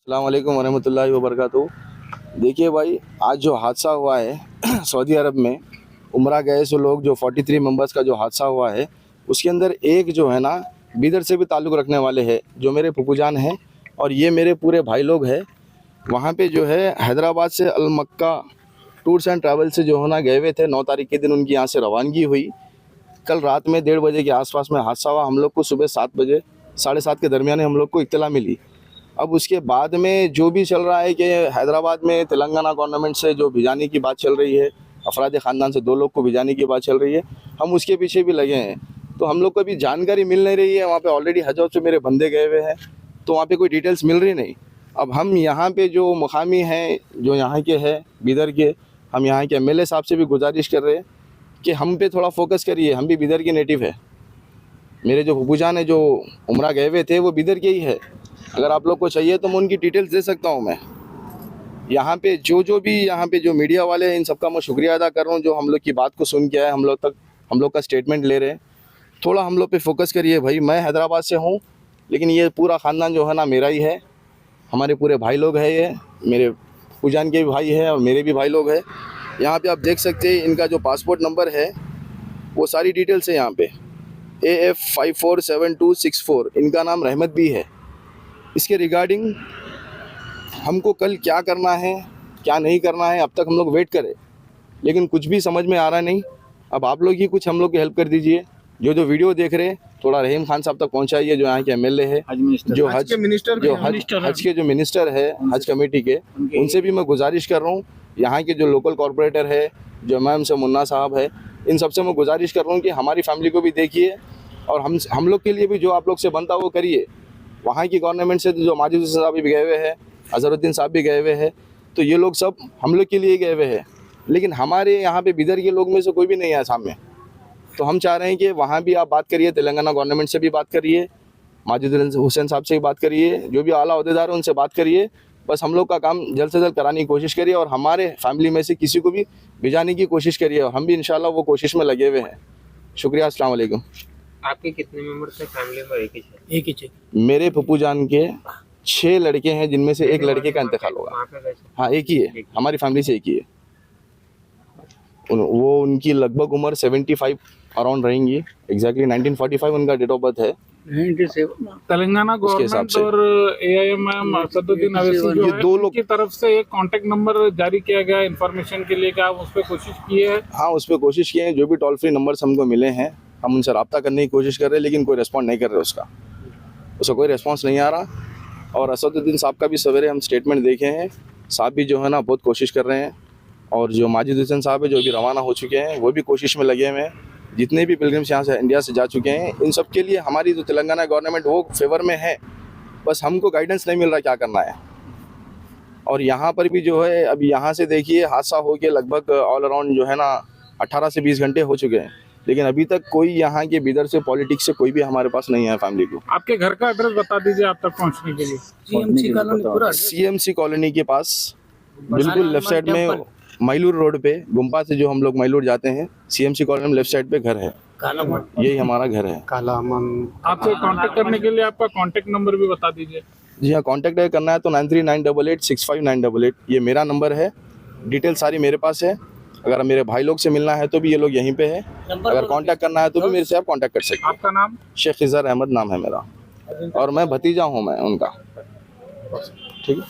अस्सलाम वालेकुम वरहमतुल्लाहि वबरकातुहू। देखिए भाई, आज जो हादसा हुआ है सऊदी अरब में, उम्रा गए सो लोग जो 43 मेंबर्स का जो हादसा हुआ है, उसके अंदर एक जो है ना बिदर से भी ताल्लुक़ रखने वाले हैं, जो मेरे फूफूजान हैं और ये मेरे पूरे भाई लोग हैं। वहाँ पे जो है हैदराबाद से अल मक्का टूर्स एंड ट्रैवल से जो है ना गए हुए थे। 9 तारीख के दिन उनकी यहाँ से रवानगी हुई। कल रात में 1:30 बजे के आसपास में हादसा हुआ। हम लोग को सुबह 7 बजे 7:30 के दरमियान हम लोग को इत्तला मिली। अब उसके बाद में जो भी चल रहा है कि हैदराबाद में तेलंगाना गवर्नमेंट से जो भिजाने की बात चल रही है, अफराद ख़ानदान से 2 लोग को भिजाने की बात चल रही है, हम उसके पीछे भी लगे हैं। तो हम लोग को अभी जानकारी मिल नहीं रही है। वहाँ पे ऑलरेडी हज से मेरे बंदे गए हुए हैं, तो वहाँ पे कोई डिटेल्स मिल रही नहीं। अब हम यहाँ पे जो मुकामी हैं, जो यहाँ के हैं बिदर के, हम यहाँ के MLA साहब से भी गुजारिश कर रहे हैं कि हम पे थोड़ा फोकस करिए। हम भी बिदर के नेटिव है। मेरे जो फूफूजान है जो उम्रा गए हुए थे वो बिदर के ही है। अगर आप लोग को चाहिए तो मैं उनकी डिटेल्स दे सकता हूँ। मैं यहाँ पे जो भी यहाँ पे जो मीडिया वाले हैं, इन सबका मैं शुक्रिया अदा कर रहा हूँ जो हम लोग की बात को सुन के आए, हम लोग का स्टेटमेंट ले रहे हैं। थोड़ा हम लोग पे फोकस करिए भाई। मैं हैदराबाद से हूँ, लेकिन ये पूरा ख़ानदान जो है ना मेरा ही है। हमारे पूरे भाई लोग हैं, ये मेरे फूफूजान के भी भाई हैं और मेरे भी भाई लोग हैं। यहाँ पे आप देख सकते हैं इनका जो पासपोर्ट नंबर है वो सारी डिटेल्स है यहाँ पे। AF547264, इनका नाम रहमत भी है। इसके रिगार्डिंग हमको कल क्या करना है क्या नहीं करना है, अब तक हम लोग वेट करें, लेकिन कुछ भी समझ में आ रहा नहीं। अब आप लोग ही कुछ हम लोग की हेल्प कर दीजिए। जो वीडियो देख रहे हैं थोड़ा रहीम खान साहब तक पहुंचाइए, जो यहाँ के MLA है, जो हज के जो मिनिस्टर है हज कमेटी के, उनसे भी मैं गुजारिश कर रहा हूँ। यहाँ के जो लोकल कॉरपोरेटर है, जो मैम से मुन्ना साहब है, इन सबसे मैं गुजारिश कर रहा हूँ कि हमारी फैमिली को भी देखिए और हम लोग के लिए भी जो आप लोग से बनता वो करिए। वहाँ की गवर्नमेंट से जो माजिद हुसैन साहब भी गए हुए हैं, अजहरुद्दीन साहब भी गए हुए हैं, तो ये लोग सब हम लोग के लिए गए हुए हैं। लेकिन हमारे यहाँ पे बिदर के लोग में से कोई भी नहीं है सामने। तो हम चाह रहे हैं कि वहाँ भी आप बात करिए, तेलंगाना गवर्नमेंट से भी बात करिए, माजिद हुसैन साहब से भी बात करिए, जो भी आला अहदेदार है उनसे बात करिए। बस हम लोग का काम जल्द से जल्द कराने की कोशिश करिए और हमारे फैमिली में से किसी को भी भिजाने की कोशिश करिए, और हम भी इंशाल्लाह वो कोशिश में लगे हुए हैं। शुक्रिया। अस्सलाम वालेकुम। आपके कितने मेंबर थे फैमिली में? एक ही थे। मेरे फूफू जान के 6 लड़के हैं, जिनमें से एक लड़के का इंतकाल होगा। हाँ, एक ही है, हमारी फैमिली से एक ही है। वो उनकी लगभग उम्र 75 अराउंड रहेंगी। एग्जैक्टली 1945 उनका डेट ऑफ बर्थ है। तेलंगाना गवर्नमेंट और AIM असदुद्दीन अवैसी जो है, 2 लोग की तरफ से एक कांटेक्ट नंबर जारी किया गया इन्फॉर्मेशन के लिए, क्या आप उस पर कोशिश किए हैं? हाँ, उस पर कोशिश किए हैं। जो भी टोल फ्री नंबर्स हमको मिले हैं, हम उनसे रब्ता करने की कोशिश कर रहे हैं, लेकिन कोई रिस्पॉन्ड नहीं कर रहे। उसका कोई रिस्पॉन्स नहीं आ रहा। और असदुद्दीन साहब का भी सवेरे हम स्टेटमेंट देखे हैं, साहब भी जो है ना बहुत कोशिश कर रहे हैं। और जो माजिद हुसैन साहब है जो भी रवाना हो चुके हैं, वो भी कोशिश में लगे हुए हैं। जितने भी पिलग्रिम्स यहाँ से इंडिया से जा चुके हैं, इन सब के लिए हमारी जो तेलंगाना गवर्नमेंट वो फेवर में है। बस हमको गाइडेंस नहीं मिल रहा क्या करना है। और यहाँ पर भी जो है, अभी यहाँ से देखिए हादसा हो के लगभग ऑल अराउंड जो है ना 18 से 20 घंटे हो चुके हैं, लेकिन अभी तक कोई यहाँ के बिदर से पॉलिटिक्स से कोई भी हमारे पास नहीं है फैमिली को। आपके घर का एड्रेस बता दीजिए आप तक पहुँचने के लिए। CMC कॉलोनी के पास बिल्कुल लेफ्ट साइड में माइलूर रोड पे, गुम्पा से जो हम लोग माइलूर जाते हैं, CMC कॉलोनी में लेफ्ट साइड पे घर है। यही हमारा घर है। आपसे कांटेक्ट करने के लिए आपका कांटेक्ट नंबर भी बता दीजिए। जी हाँ, कांटेक्ट करना है तो 9398865988, ये मेरा नंबर है। डिटेल सारी मेरे पास है। अगर मेरे भाई लोग से मिलना है तो भी ये लोग यहीं पे है। अगर कांटेक्ट करना है तो भी मेरे से आप कांटेक्ट कर सकते हैं। आपका नाम? शेख खिजर अहमद नाम है मेरा, और मैं भतीजा हूँ मैं उनका। ठीक है।